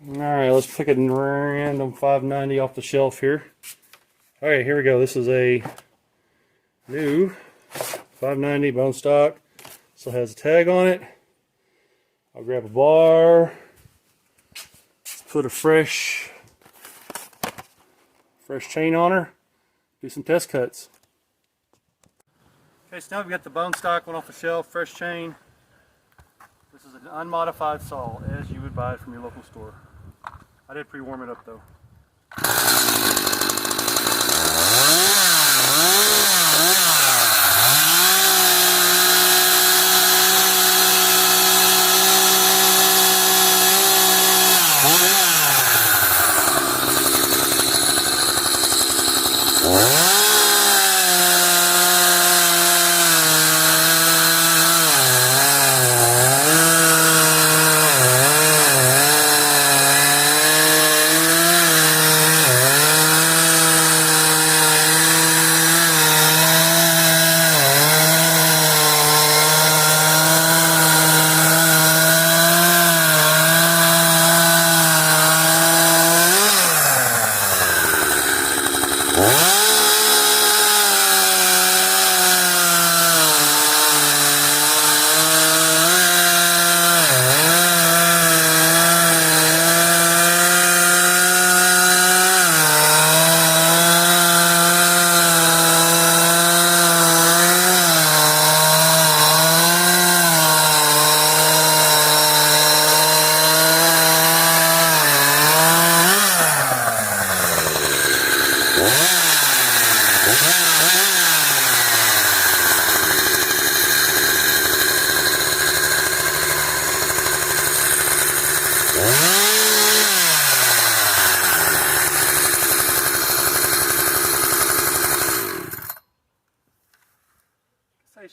Alright, let's pick a random 590 off the shelf here. Alright, here we go. This is a new 590 bone stock. Still has a tag on it. I'll grab a bar. Put a fresh chain on her. Do some test cuts. Okay, so now we've got the bone stock one off the shelf, fresh chain. This is an unmodified saw, as you would buy it from your local store. I did pre-warm it up though.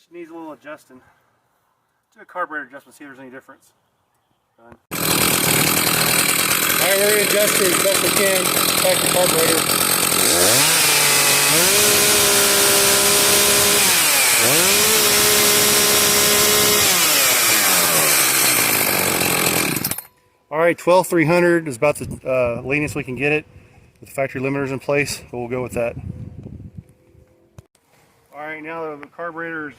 She needs a little adjusting. Do a carburetor adjustment, see if there's any difference. Done. Alright, we're going to adjust it as best we can. Back the carburetor. Alright, 12,300 is about the leanest we can get it with the factory limiters in place, but we'll go with that. Alright, now the carburetor is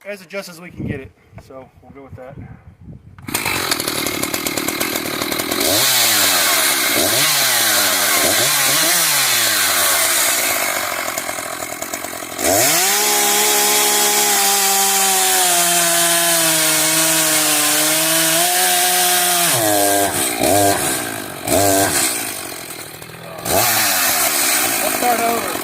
as adjusted as we can get it, so we'll go with that. Let's start over.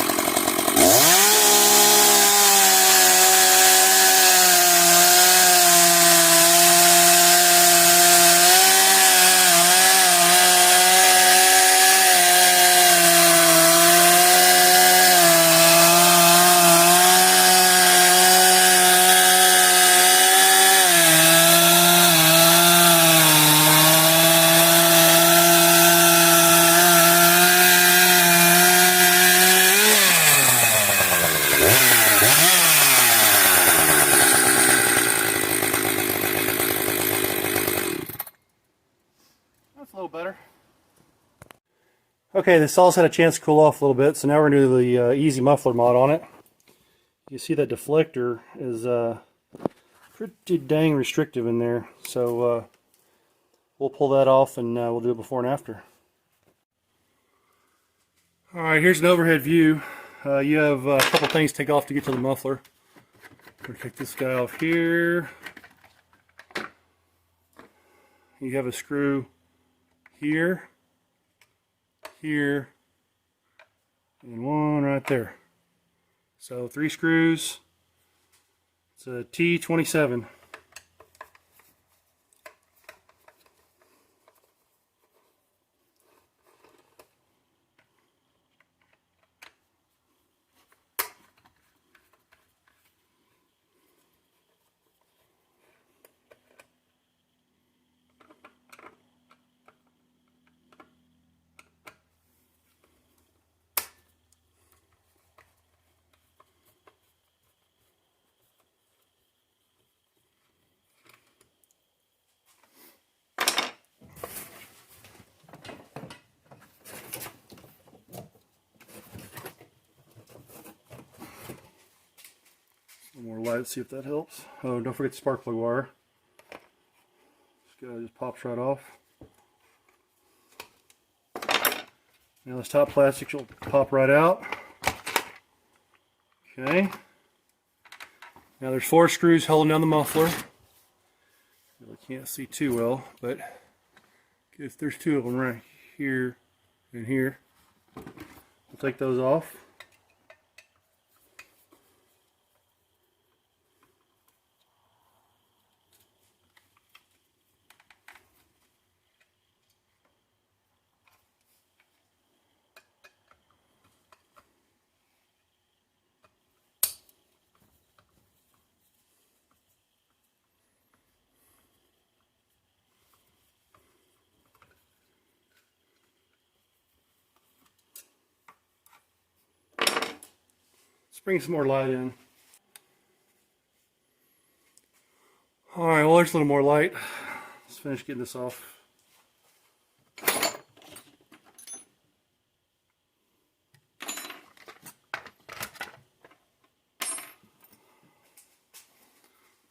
That's a little better. Okay, the saw's had a chance to cool off a little bit, so now we're going to do the easy muffler mod on it. You see that deflector is pretty dang restrictive in there, so we'll pull that off and we'll do it before and after. Alright, here's an overhead view. You have a couple things to take off to get to the muffler. We're going to take this guy off here. You have a screw here, here, and one right there. So 3 screws. It's a T27. more light, see if that helps. Oh, don't forget the spark plug wire. This guy just pops right off. Now this top plastic will pop right out. Okay. Now there's 4 screws holding down the muffler. Really can't see too well, but if there's 2 of them right here and here. We'll take those off. Let's bring some more light in. Alright, well there's a little more light. Let's finish getting this off.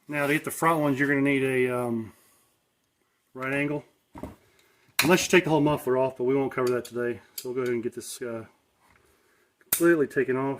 Now to get the front ones, you're going to need a right angle. Unless you take the whole muffler off, but we won't cover that today. So we'll go ahead and get this completely taken off.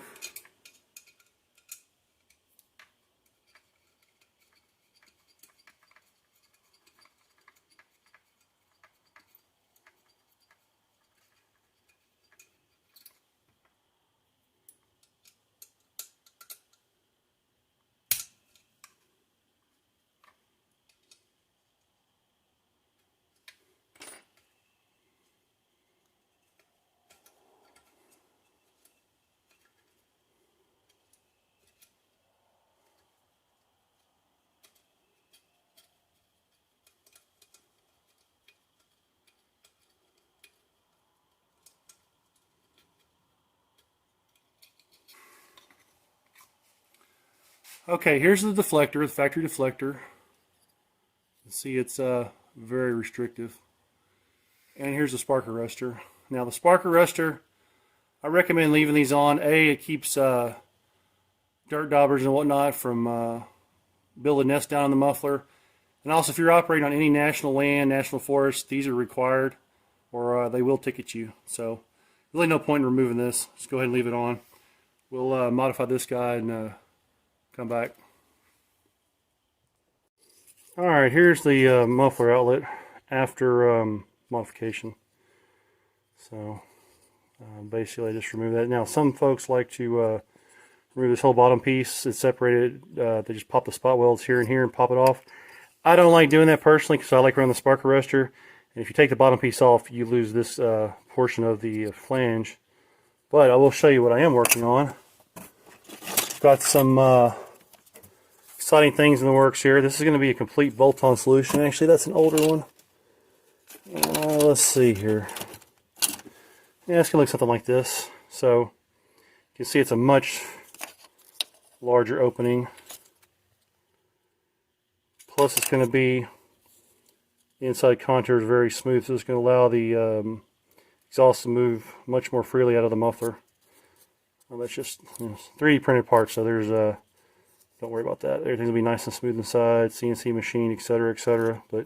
Okay, here's the deflector, the factory deflector. You see it's very restrictive. And here's the spark arrestor. Now the spark arrestor, I recommend leaving these on. A, it keeps dirt daubers and whatnot from building nests down in the muffler. And also if you're operating on any national land, national forest, these are required or they will ticket you. So really no point in removing this. Just go ahead and leave it on. We'll modify this guy and come back. Alright, here's the muffler outlet after modification. So basically I just remove that. Now some folks like to remove this whole bottom piece. It's separated. They just pop the spot welds here and here and pop it off. I don't like doing that personally because I like running the spark arrestor. And if you take the bottom piece off, you lose this portion of the flange. But I will show you what I am working on. Got some exciting things in the works here. This is going to be a complete bolt-on solution. Actually, that's an older one. Let's see here. Yeah, it's going to look something like this. So you can see it's a much larger opening. Plus it's going to be, the inside contour is very smooth, so it's going to allow the exhaust to move much more freely out of the muffler. Well, that's just 3D printed parts, so there's don't worry about that. Everything's going to be nice and smooth inside, CNC machine, etc., etc. But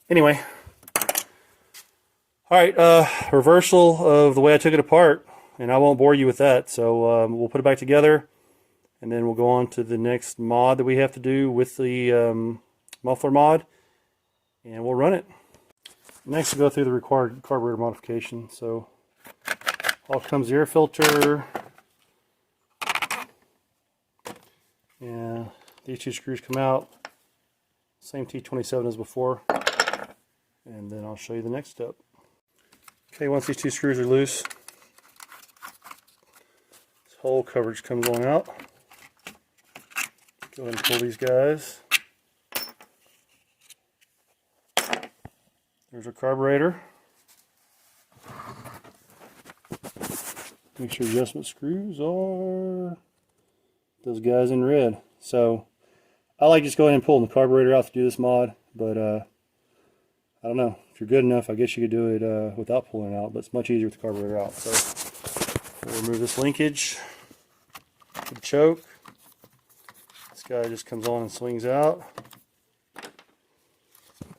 anyway, alright, reversal of the way I took it apart, and I won't bore you with that. So we'll put it back together, and then we'll go on to the next mod that we have to do with the muffler mod, and we'll run it. Next we'll go through the required carburetor modification. So off comes the air filter. Yeah, these 2 screws come out. Same T27 as before. And then I'll show you the next step. Okay, once these 2 screws are loose, this whole coverage comes on out. Go ahead and pull these guys. There's our carburetor. Make sure adjustment screws are those guys in red. So I like just going ahead and pulling the carburetor out to do this mod, but I don't know. If you're good enough, I guess you could do it without pulling it out, but it's much easier with the carburetor out. So we'll remove this linkage, the choke, guy just comes on and swings out.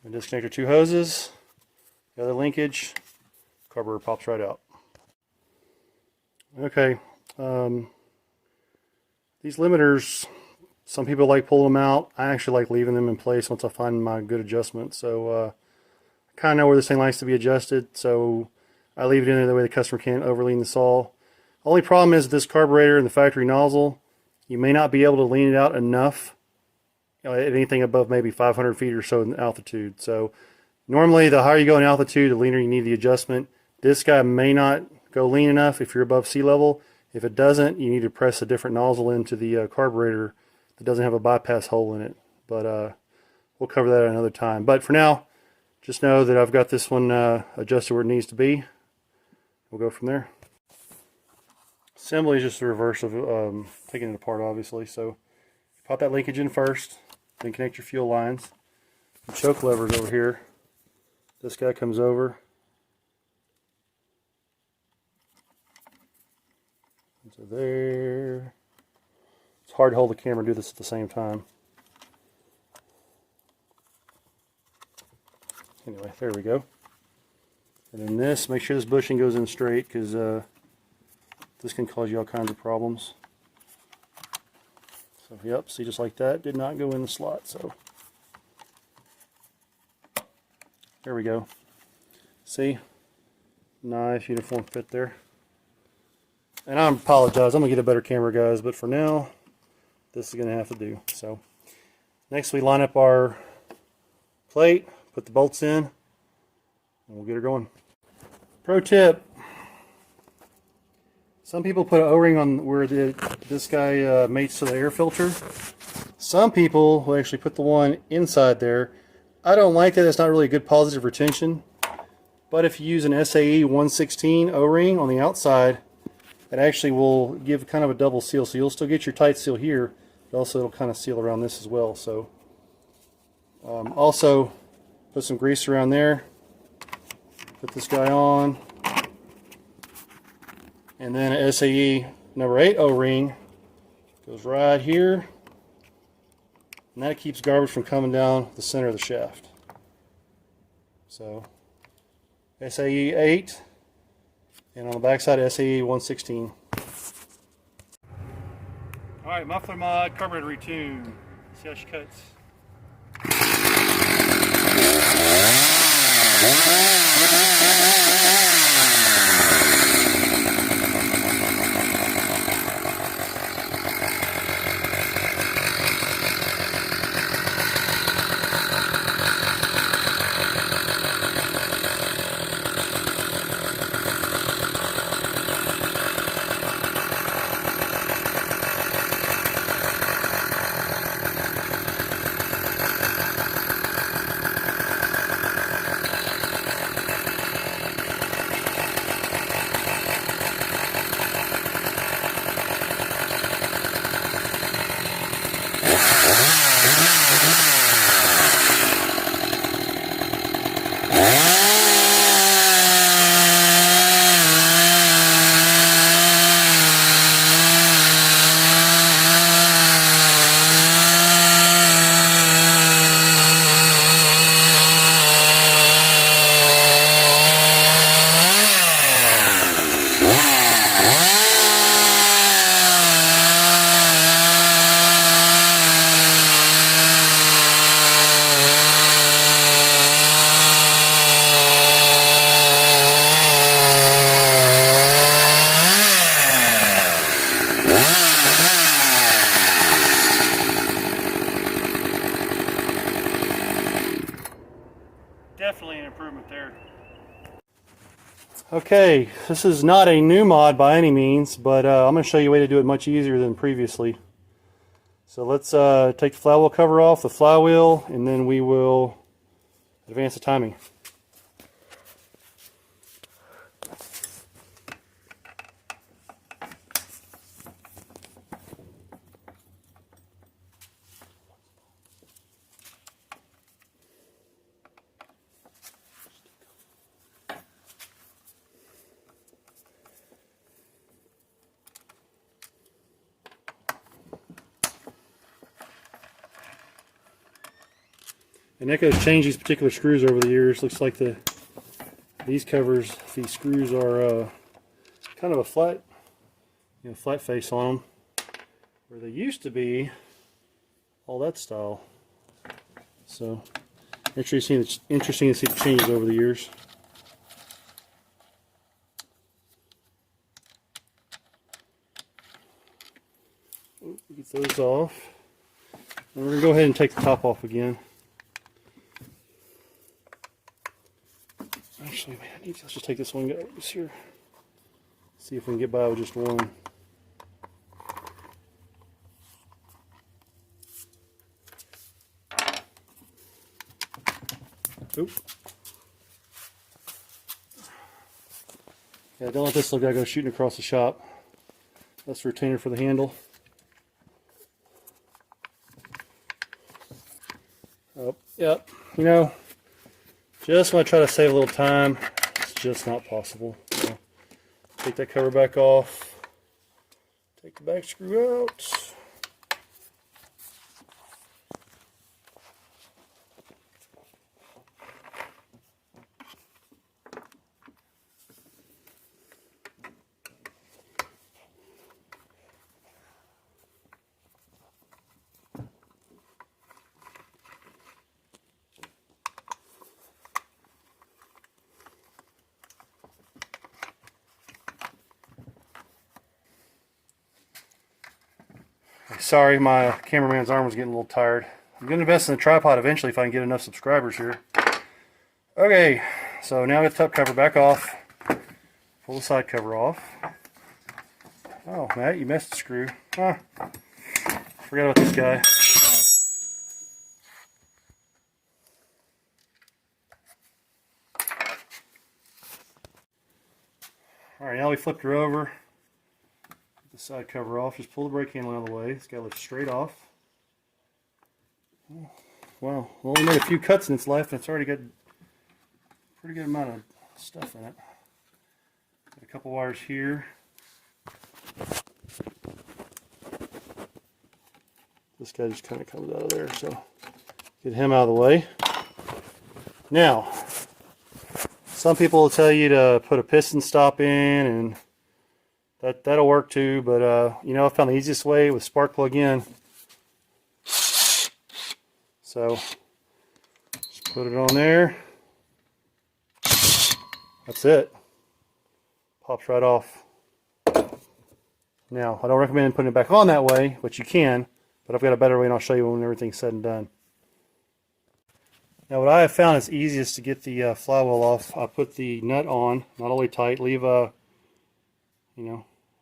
And disconnect your two hoses. The other linkage, carburetor pops right out. Okay, these limiters, some people like pulling them out. I actually like leaving them in place once I find my good adjustment. So I kind of know where this thing likes to be adjusted, so I leave it in there that way the customer can't overlean the saw. Only problem is this carburetor and the factory nozzle, you may not be able to lean it out enough, at anything above maybe 500 feet or so in altitude. So normally the higher you go in altitude, the leaner you need the adjustment. This guy may not go lean enough if you're above sea level. If it doesn't, you need to press a different nozzle into the carburetor that doesn't have a bypass hole in it. But we'll cover that another time. But for now, just know that I've got this one adjusted where it needs to be. We'll go from there. Assembly is just the reverse of taking it apart, obviously. So pop that linkage in first, then connect your fuel lines. The choke lever's over here. This guy comes over. So there. It's hard to hold the camera and do this at the same time. Anyway, there we go. And then this, make sure this bushing goes in straight, because this can cause you all kinds of problems. So yep, see, just like that, did not go in the slot. So there we go. See, nice uniform fit there. And I apologize, I'm gonna get a better camera, guys, but for now this is gonna have to do. So next we line up our plate, put the bolts in, and we'll get her going. Pro tip: some people put an O-ring on where this guy mates to the air filter. Some people will actually put the one inside there. I don't like that. It's not really a good positive retention. But if you use an SAE 116 O-ring on the outside, it actually will give kind of a double seal. So you'll still get your tight seal here, but also it'll kind of seal around this as well. So also put some grease around there. Put this guy on. And then an SAE number 8 O-ring goes right here. And that keeps garbage from coming down the center of the shaft. So SAE 8, and on the back side SAE 116. Alright, muffler mod, carburetor retune. See how she cuts. Definitely an improvement there. Okay, this is not a new mod by any means, but I'm going to show you a way to do it much easier than previously. So let's take the flywheel cover off the flywheel, and then we will advance the timing. And Echo's changed these particular screws over the years. Looks like these covers, these screws are kind of a flat, flat face on them, where they used to be all that style. So interesting to see the changes over the years. Get those off. And we're going to go ahead and take the top off again. Actually, let's just take this one guys here. See if we can get by with just one. Oop. Yeah, don't let this look like I go shooting across the shop. That's the retainer for the handle. Oh, yep. Just want to try to save a little time. It's just not possible. So, take that cover back off. Take the back screw out. Sorry, my cameraman's arm was getting a little tired. I'm going to invest in the tripod eventually if I can get enough subscribers here. Okay, so now get the top cover back off. Pull the side cover off. Oh, Matt, you missed the screw. Huh. Forgot about this guy. Alright, now we flipped her over. Side cover off. Just pull the brake handle out of the way. It's got to lift straight off. Wow, only made a few cuts in its life, and it's already got a pretty good amount of stuff in it. Got a couple wires here. This guy just kind of comes out of there, so get him out of the way. Now, some people will tell you to put a piston stop in, and that'll work too, but I found the easiest way with spark plug in. So just put it on there. That's it. Pops right off. Now, I don't recommend putting it back on that way, but you can. But I've got a better way, and I'll show you when everything's said and done. Now, what I have found is easiest to get the flywheel off. I put the nut on, not all the way tight. Leave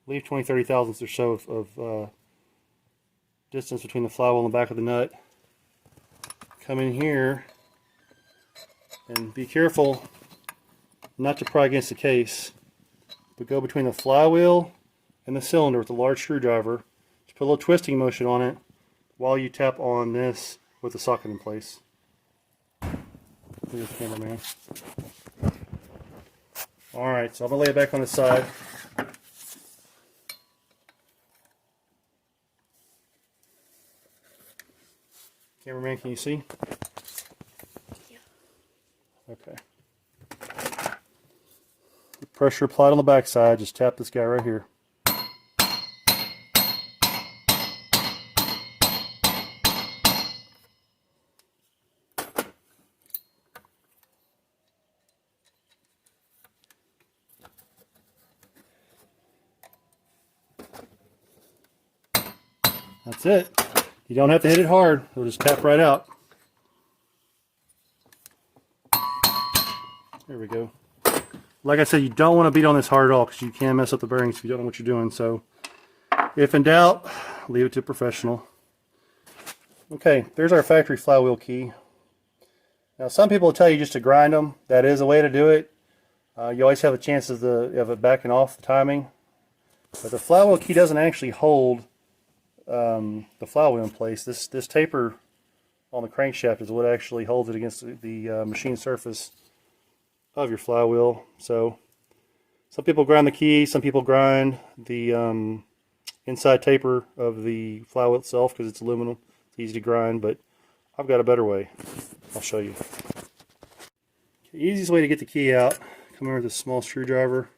leave 20-30 thousandths or so of distance between the flywheel and the back of the nut. Come in here and be careful not to pry against the case, but go between the flywheel and the cylinder with a large screwdriver. Just put a little twisting motion on it while you tap on this with the socket in place. Here's the cameraman. Alright, so I'm going to lay it back on the side. Cameraman, can you see? Yeah. Okay. Pressure applied on the back side. Just tap this guy right here. That's it. You don't have to hit it hard. It'll just tap right out. There we go. Like I said, you don't want to beat on this hard at all because you can mess up the bearings if you don't know what you're doing. So, if in doubt, leave it to a professional. Okay, there's our factory flywheel key. Now, some people will tell you just to grind them. That is a way to do it. You always have a chance of it backing off the timing. But the flywheel key doesn't actually hold the flywheel in place. This taper on the crankshaft is what actually holds it against the machine surface of your flywheel. So some people grind the key, some people grind the inside taper of the flywheel itself because it's aluminum. It's easy to grind, but I've got a better way. I'll show you. The easiest way to get the key out, come over with a small screwdriver,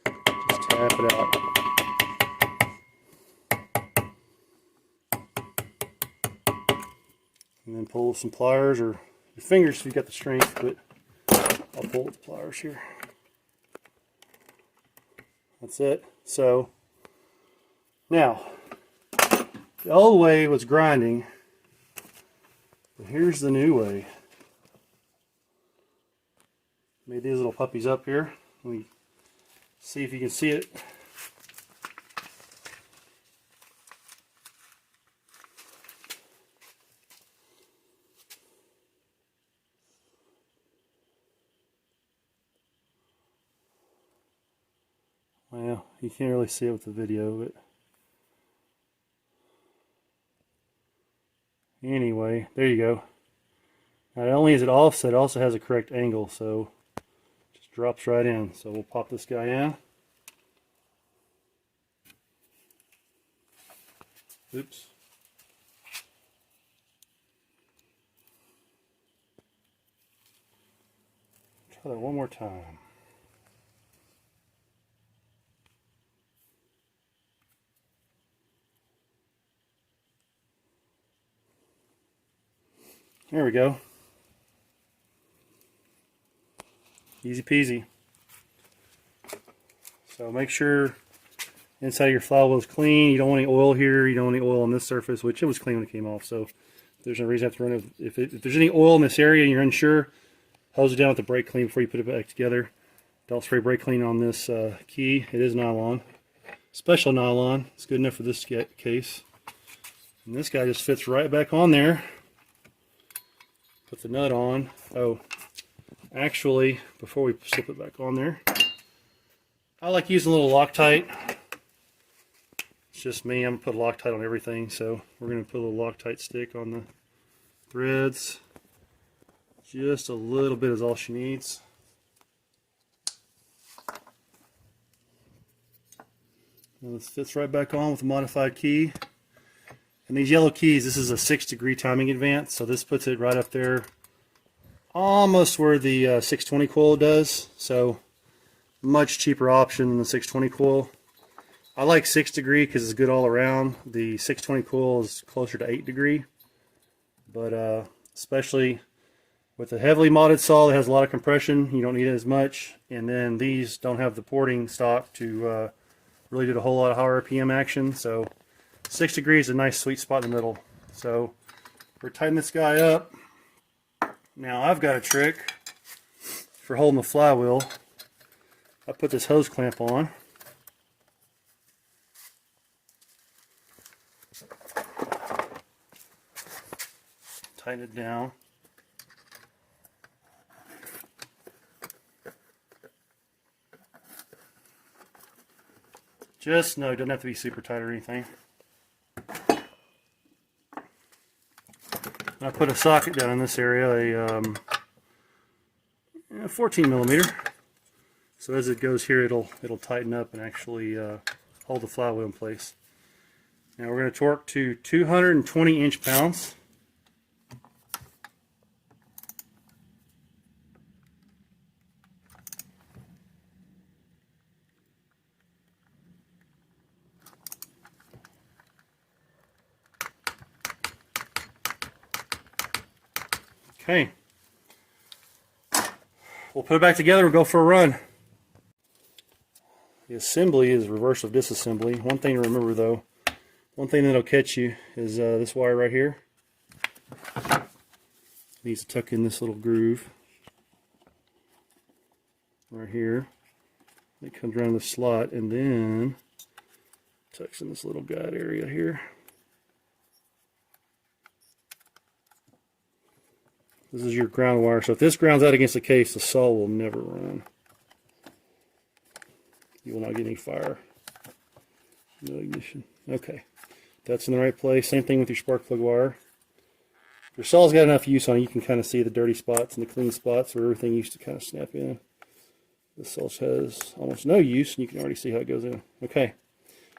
just tap it out. And then pull with some pliers, or your fingers if you've got the strength, but I'll pull with the pliers here. That's it. So, now, the old way was grinding, but here's the new way. Made these little puppies up here. Let me see if you can see it. Well, you can't really see it with the video, but anyway, there you go. Not only is it offset, it also has a correct angle, so it just drops right in. So we'll pop this guy in. Oops. Try that one more time. There we go. Easy peasy. So make sure inside of your flywheel is clean. You don't want any oil here. You don't want any oil on this surface, which it was clean when it came off. So there's no reason to have to run it. If there's any oil in this area and you're unsure, hose it down with the brake clean before you put it back together. Don't spray brake clean on this key. It is nylon. Special nylon. It's good enough for this case. And this guy just fits right back on there. Put the nut on. Oh, actually, before we slip it back on there, I like using a little Loctite. It's just me. I'm going to put Loctite on everything. So we're going to put a little Loctite stick on the threads. Just a little bit is all she needs. Now this fits right back on with a modified key. And these yellow keys, this is a 6-degree timing advance, so this puts it right up there, almost where the 620 coil does. So much cheaper option than the 620 coil. I like 6-degree because it's good all around. The 620 coil is closer to 8-degree, but especially with a heavily modded saw that has a lot of compression, you don't need it as much. And then these don't have the porting stock to really do a whole lot of high RPM action. So 6 degrees is a nice sweet spot in the middle. So we're tightening this guy up. Now I've got a trick for holding the flywheel. I put this hose clamp on. Tighten it down. Just no, it doesn't have to be super tight or anything. I put a socket down in this area, a 14 millimeter. So as it goes here, it'll tighten up and actually hold the flywheel in place. Now we're going to torque to 220 inch-pounds. Okay, we'll put it back together and go for a run. The assembly is reverse of disassembly. One thing to remember though, one thing that'll catch you is this wire right here. Needs to tuck in this little groove right here. It comes around the slot and then tucks in this little guide area here. This is your ground wire, so if this grounds out against the case, the saw will never run. You will not get any fire. No ignition. Okay, that's in the right place. Same thing with your spark plug wire. If your saw's got enough use on it, you can kind of see the dirty spots and the clean spots where everything used to kind of snap in. This saw has almost no use, and you can already see how it goes in. Okay,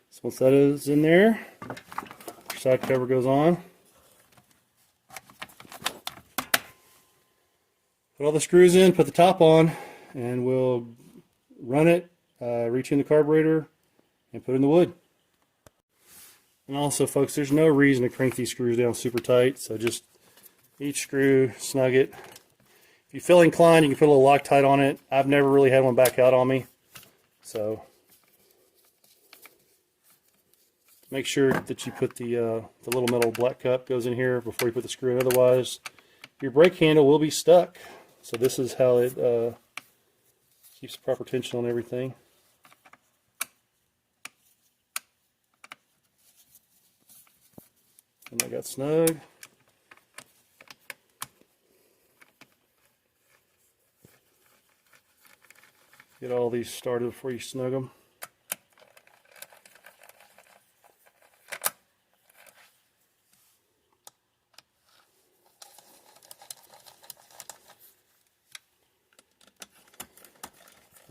so once that is in there, your side cover goes on. Put all the screws in, put the top on, and we'll run it, reach in the carburetor, and put it in the wood. And also, folks, there's no reason to crank these screws down super tight, so just each screw, snug it. If you feel inclined, you can put a little Loctite on it. I've never really had one back out on me, so make sure that you put the little metal black cup goes in here before you put the screw in. Otherwise, your brake handle will be stuck. So this is how it keeps proper tension on everything. And I got snug. Get all these started before you snug them.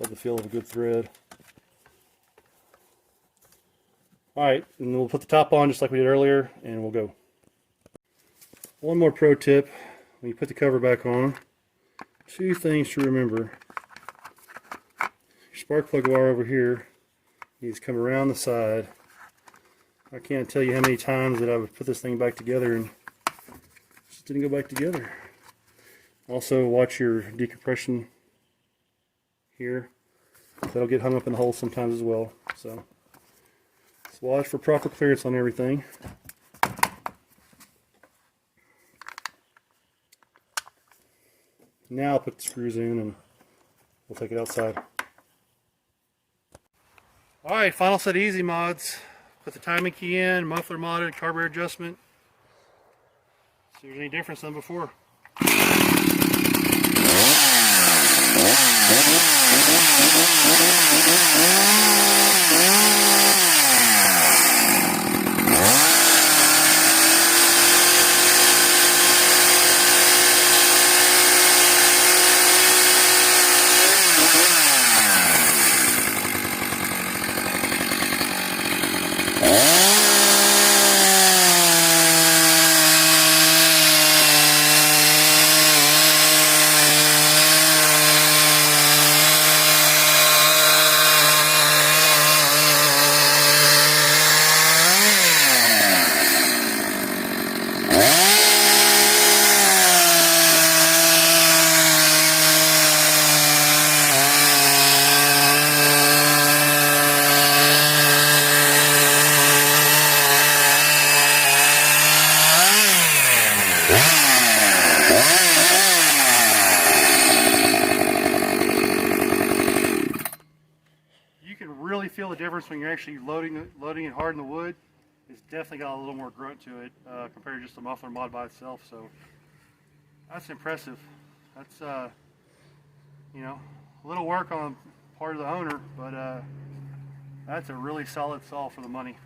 Love the feel of a good thread. Alright, and we'll put the top on just like we did earlier, and we'll go. One more pro tip, when you put the cover back on, 2 things to remember. Your spark plug wire over here needs to come around the side. I can't tell you how many times that I would put this thing back together and it just didn't go back together. Also, watch your decompression here. That'll get hung up in the hole sometimes as well. So watch for proper clearance on everything. Now I'll put the screws in and we'll take it outside. Alright, final set of easy mods. Put the timing key in, muffler modded, carburetor adjustment. See if there's any difference than before. Really feel the difference when you're actually loading it hard in the wood. It's definitely got a little more grunt to it compared to just the muffler mod by itself. So that's impressive. That's you know, a little work on part of the owner, but that's a really solid saw for the money.